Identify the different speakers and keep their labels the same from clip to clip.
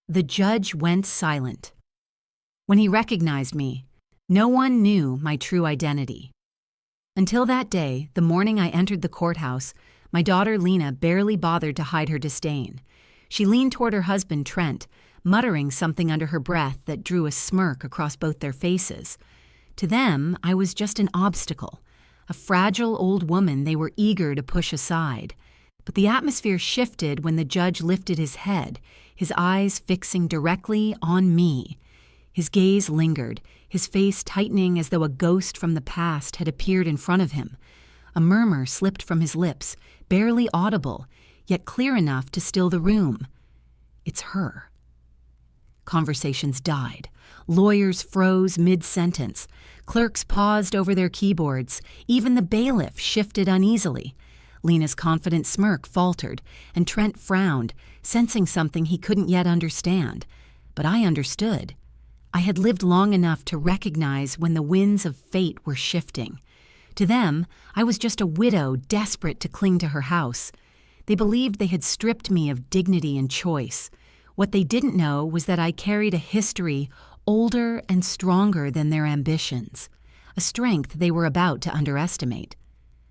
Speaker 1: The judge went silent. When he recognized me, no one knew my true identity. Until that day, the morning I entered the courthouse, my daughter Lena barely bothered to hide her disdain. She leaned toward her husband Trent, muttering something under her breath that drew a smirk across both their faces. To them, I was just an obstacle, a fragile old woman they were eager to push aside. But the atmosphere shifted when the judge lifted his head, his eyes fixing directly on me. His gaze lingered, his face tightening as though a ghost from the past had appeared in front of him. A murmur slipped from his lips, barely audible, yet clear enough to still the room. It's her. Conversations died. Lawyers froze mid-sentence. Clerks paused over their keyboards. Even the bailiff shifted uneasily. Lena's confident smirk faltered, and Trent frowned, sensing something he couldn't yet understand. But I understood. I had lived long enough to recognize when the winds of fate were shifting. To them, I was just a widow desperate to cling to her house. They believed they had stripped me of dignity and choice. What they didn't know was that I carried a history older and stronger than their ambitions, a strength they were about to underestimate.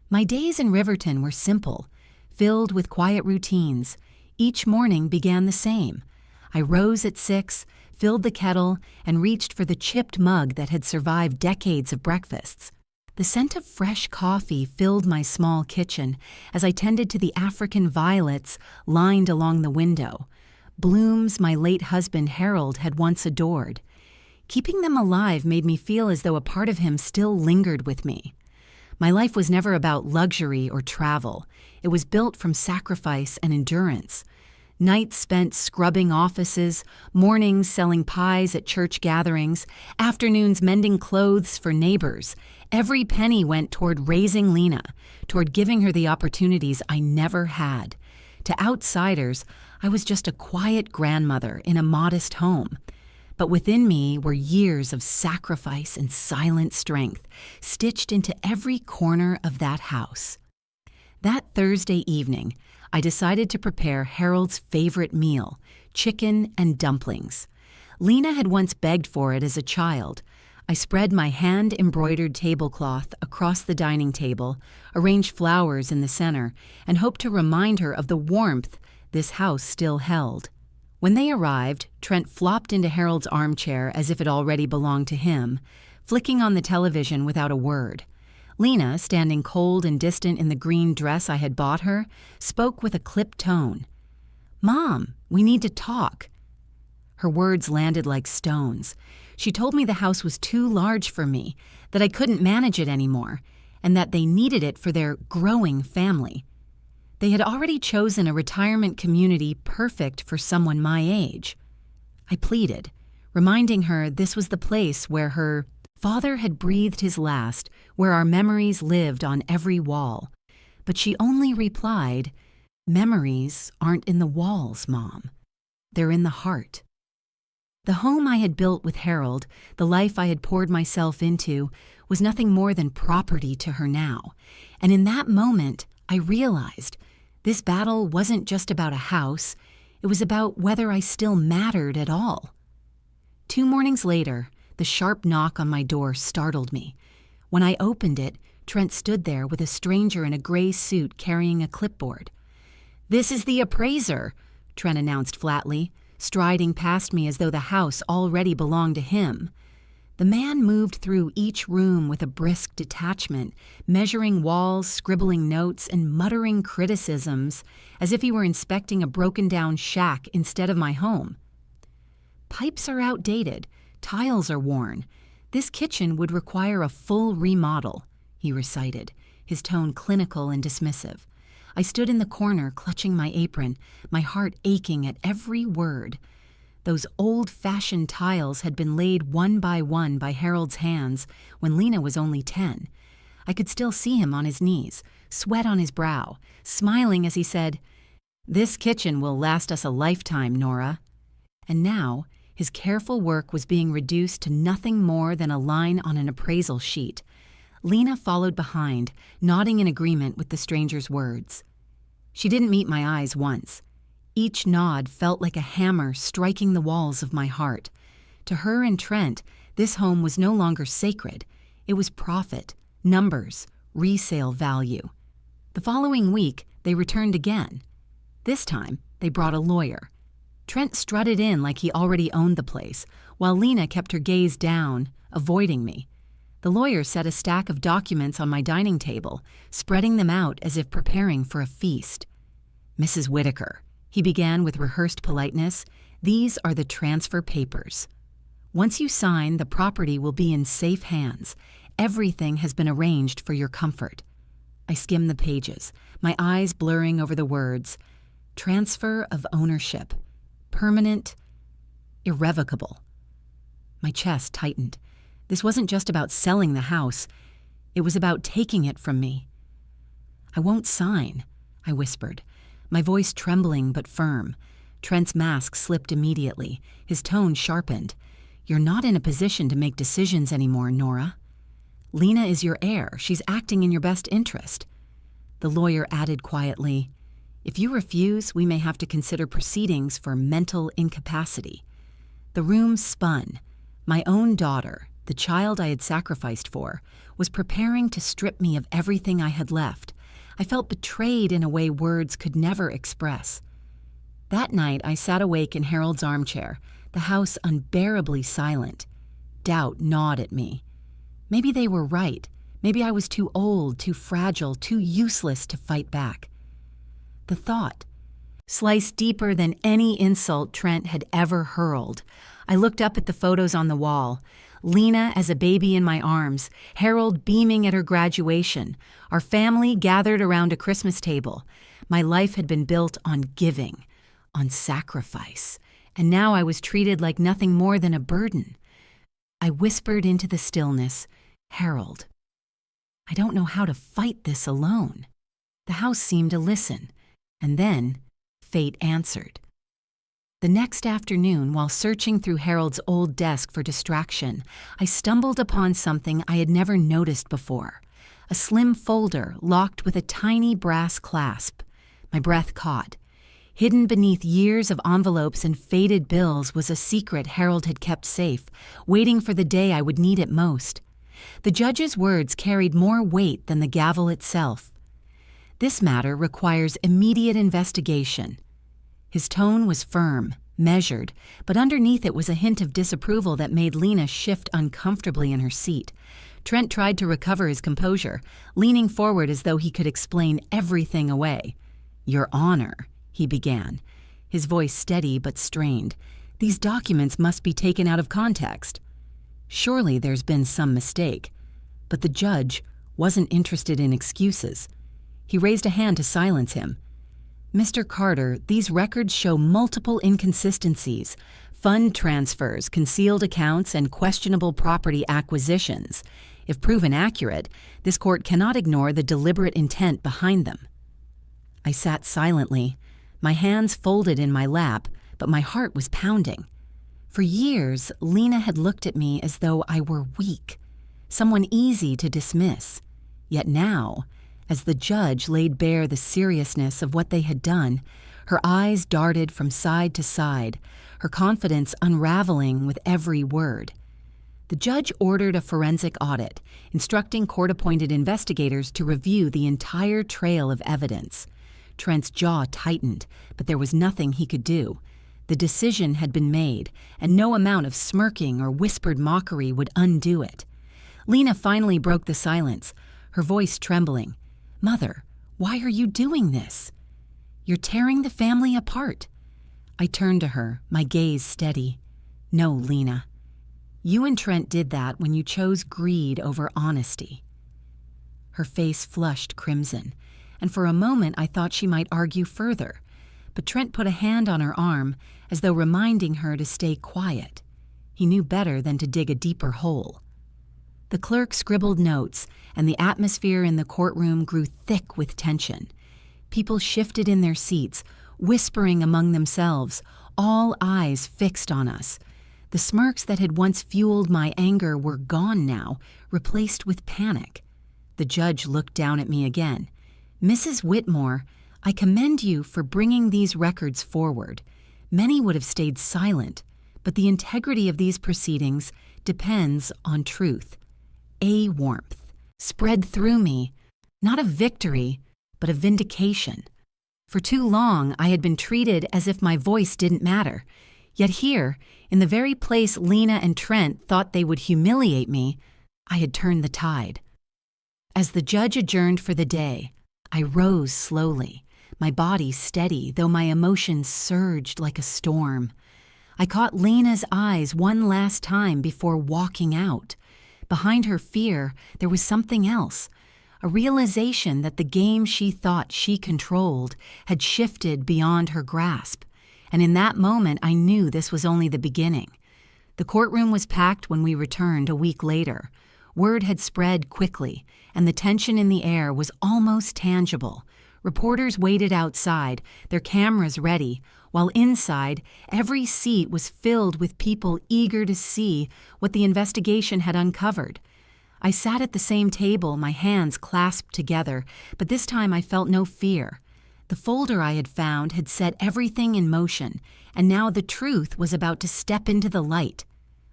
Speaker 1: My days in Riverton were simple, filled with quiet routines. Each morning began the same. I rose at 6, filled the kettle, and reached for the chipped mug that had survived decades of breakfasts. The scent of fresh coffee filled my small kitchen as I tended to the African violets lined along the window, blooms my late husband Harold had once adored. Keeping them alive made me feel as though a part of him still lingered with me. My life was never about luxury or travel. It was built from sacrifice and endurance. Nights spent scrubbing offices, mornings selling pies at church gatherings, afternoons mending clothes for neighbors. Every penny went toward raising Lena, toward giving her the opportunities I never had. To outsiders, I was just a quiet grandmother in a modest home. But within me were years of sacrifice and silent strength, stitched into every corner of that house. That Thursday evening, I decided to prepare Harold's favorite meal, chicken and dumplings. Lena had once begged for it as a child. I spread my hand-embroidered tablecloth across the dining table, arranged flowers in the center, and hoped to remind her of the warmth this house still held. When they arrived, Trent flopped into Harold's armchair as if it already belonged to him, flicking on the television without a word. Lena, standing cold and distant in the green dress I had bought her, spoke with a clipped tone. "Mom, we need to talk." Her words landed like stones. She told me the house was too large for me, that I couldn't manage it anymore, and that they needed it for their growing family. They had already chosen a retirement community perfect for someone my age. I pleaded, reminding her this was the place where her father had breathed his last, where our memories lived on every wall. But she only replied, "Memories aren't in the walls, Mom. They're in the heart." The home I had built with Harold, the life I had poured myself into, was nothing more than property to her now. And in that moment, I realized this battle wasn't just about a house, it was about whether I still mattered at all. 2 mornings later, the sharp knock on my door startled me. When I opened it, Trent stood there with a stranger in a gray suit carrying a clipboard. "This is the appraiser," Trent announced flatly, striding past me as though the house already belonged to him. The man moved through each room with a brisk detachment, measuring walls, scribbling notes, and muttering criticisms as if he were inspecting a broken-down shack instead of my home. "Pipes are outdated, tiles are worn. This kitchen would require a full remodel," he recited, his tone clinical and dismissive. I stood in the corner, clutching my apron, my heart aching at every word. Those old-fashioned tiles had been laid one by Harold's hands when Lena was only 10. I could still see him on his knees, sweat on his brow, smiling as he said, "This kitchen will last us a lifetime, Nora." And now, his careful work was being reduced to nothing more than a line on an appraisal sheet. Lena followed behind, nodding in agreement with the stranger's words. She didn't meet my eyes once. Each nod felt like a hammer striking the walls of my heart. To her and Trent, this home was no longer sacred. It was profit, numbers, resale value. The following week, they returned again. This time, they brought a lawyer. Trent strutted in like he already owned the place, while Lena kept her gaze down, avoiding me. The lawyer set a stack of documents on my dining table, spreading them out as if preparing for a feast. "Mrs. Whitaker," he began with rehearsed politeness, "these are the transfer papers. Once you sign, the property will be in safe hands. Everything has been arranged for your comfort." I skimmed the pages, my eyes blurring over the words. Transfer of ownership. Permanent. Irrevocable. My chest tightened. This wasn't just about selling the house. It was about taking it from me. "I won't sign," I whispered, my voice trembling but firm. Trent's mask slipped immediately, his tone sharpened. "You're not in a position to make decisions anymore, Nora. Lena is your heir. She's acting in your best interest." The lawyer added quietly, "If you refuse, we may have to consider proceedings for mental incapacity." The room spun. My own daughter, the child I had sacrificed for, was preparing to strip me of everything I had left. I felt betrayed in a way words could never express. That night, I sat awake in Harold's armchair, the house unbearably silent. Doubt gnawed at me. Maybe they were right. Maybe I was too old, too fragile, too useless to fight back. The thought sliced deeper than any insult Trent had ever hurled. I looked up at the photos on the wall. Lena as a baby in my arms, Harold beaming at her graduation, our family gathered around a Christmas table. My life had been built on giving, on sacrifice, and now I was treated like nothing more than a burden. I whispered into the stillness, "Harold, I don't know how to fight this alone." The house seemed to listen, and then fate answered. The next afternoon, while searching through Harold's old desk for distraction, I stumbled upon something I had never noticed before. A slim folder locked with a tiny brass clasp. My breath caught. Hidden beneath years of envelopes and faded bills was a secret Harold had kept safe, waiting for the day I would need it most. The judge's words carried more weight than the gavel itself. "This matter requires immediate investigation." His tone was firm, measured, but underneath it was a hint of disapproval that made Lena shift uncomfortably in her seat. Trent tried to recover his composure, leaning forward as though he could explain everything away. "Your Honor," he began, his voice steady but strained, "these documents must be taken out of context. Surely there's been some mistake." But the judge wasn't interested in excuses. He raised a hand to silence him. "Mr. Carter, these records show multiple inconsistencies, fund transfers, concealed accounts, and questionable property acquisitions. If proven accurate, this court cannot ignore the deliberate intent behind them." I sat silently, my hands folded in my lap, but my heart was pounding. For years, Lena had looked at me as though I were weak, someone easy to dismiss. Yet now, as the judge laid bare the seriousness of what they had done, her eyes darted from side to side, her confidence unraveling with every word. The judge ordered a forensic audit, instructing court-appointed investigators to review the entire trail of evidence. Trent's jaw tightened, but there was nothing he could do. The decision had been made, and no amount of smirking or whispered mockery would undo it. Lena finally broke the silence, her voice trembling. "Mother, why are you doing this? You're tearing the family apart." I turned to her, my gaze steady. "No, Lena. You and Trent did that when you chose greed over honesty." Her face flushed crimson, and for a moment I thought she might argue further. But Trent put a hand on her arm, as though reminding her to stay quiet. He knew better than to dig a deeper hole. The clerk scribbled notes, and the atmosphere in the courtroom grew thick with tension. People shifted in their seats, whispering among themselves, all eyes fixed on us. The smirks that had once fueled my anger were gone now, replaced with panic. The judge looked down at me again. "Mrs. Whitmore, I commend you for bringing these records forward. Many would have stayed silent, but the integrity of these proceedings depends on truth. A warmth spread through me, not of victory, but of vindication. For too long, I had been treated as if my voice didn't matter. Yet here, in the very place Lena and Trent thought they would humiliate me, I had turned the tide. As the judge adjourned for the day, I rose slowly, my body steady, though my emotions surged like a storm. I caught Lena's eyes one last time before walking out. Behind her fear, there was something else, a realization that the game she thought she controlled had shifted beyond her grasp. And in that moment, I knew this was only the beginning. The courtroom was packed when we returned a week later. Word had spread quickly, and the tension in the air was almost tangible. Reporters waited outside, their cameras ready, while inside, every seat was filled with people eager to see what the investigation had uncovered. I sat at the same table, my hands clasped together, but this time I felt no fear. The folder I had found had set everything in motion, and now the truth was about to step into the light.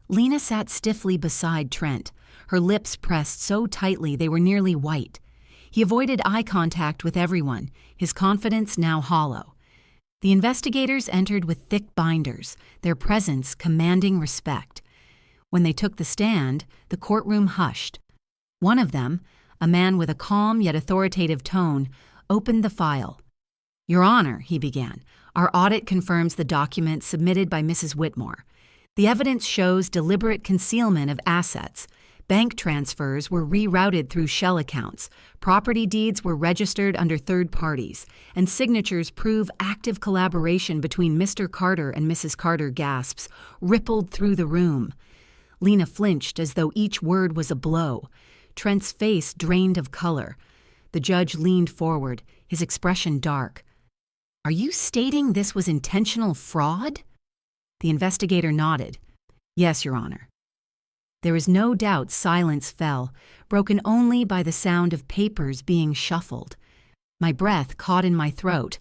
Speaker 1: Lena sat stiffly beside Trent, her lips pressed so tightly they were nearly white. He avoided eye contact with everyone, his confidence now hollow. The investigators entered with thick binders, their presence commanding respect. When they took the stand, the courtroom hushed. One of them, a man with a calm yet authoritative tone, opened the file. "Your Honor," he began, "our audit confirms the document submitted by Mrs. Whitmore. The evidence shows deliberate concealment of assets. Bank transfers were rerouted through shell accounts, property deeds were registered under third parties, and signatures prove active collaboration between Mr. Carter and Mrs. Carter. Gasps rippled through the room. Lena flinched as though each word was a blow. Trent's face drained of color. The judge leaned forward, his expression dark. "Are you stating this was intentional fraud?" The investigator nodded. "Yes, Your Honor." There was no doubt silence fell, broken only by the sound of papers being shuffled. My breath caught in my throat,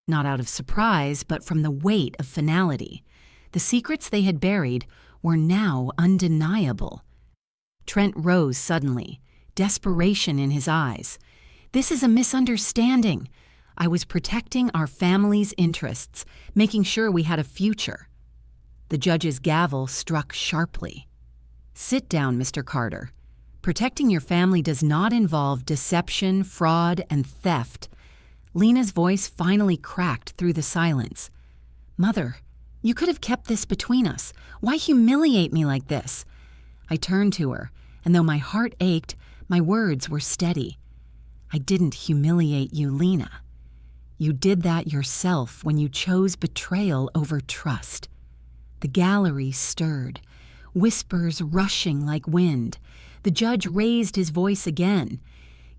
Speaker 1: not out of surprise, but from the weight of finality. The secrets they had buried were now undeniable. Trent rose suddenly, desperation in his eyes. "This is a misunderstanding. I was protecting our family's interests, making sure we had a future." The judge's gavel struck sharply. "Sit down, Mr. Carter. Protecting your family does not involve deception, fraud, and theft." Lena's voice finally cracked through the silence. "Mother, you could have kept this between us. Why humiliate me like this?" I turned to her, and though my heart ached, my words were steady. "I didn't humiliate you, Lena. You did that yourself when you chose betrayal over trust." The gallery stirred, whispers rushing like wind. The judge raised his voice again.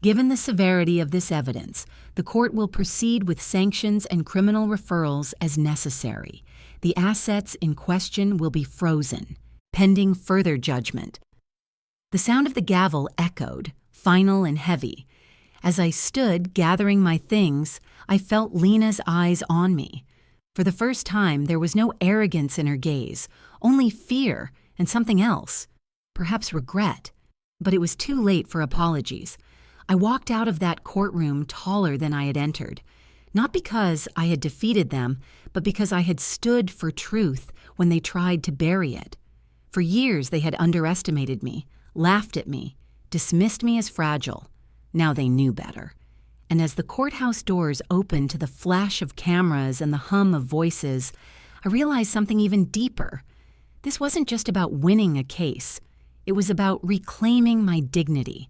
Speaker 1: "Given the severity of this evidence, the court will proceed with sanctions and criminal referrals as necessary. The assets in question will be frozen, pending further judgment." The sound of the gavel echoed, final and heavy. As I stood gathering my things, I felt Lena's eyes on me. For the first time, there was no arrogance in her gaze, only fear and something else, perhaps regret. But it was too late for apologies. I walked out of that courtroom taller than I had entered, not because I had defeated them, but because I had stood for truth when they tried to bury it. For years they had underestimated me, laughed at me, dismissed me as fragile. Now they knew better. And as the courthouse doors opened to the flash of cameras and the hum of voices, I realized something even deeper. This wasn't just about winning a case. It was about reclaiming my dignity,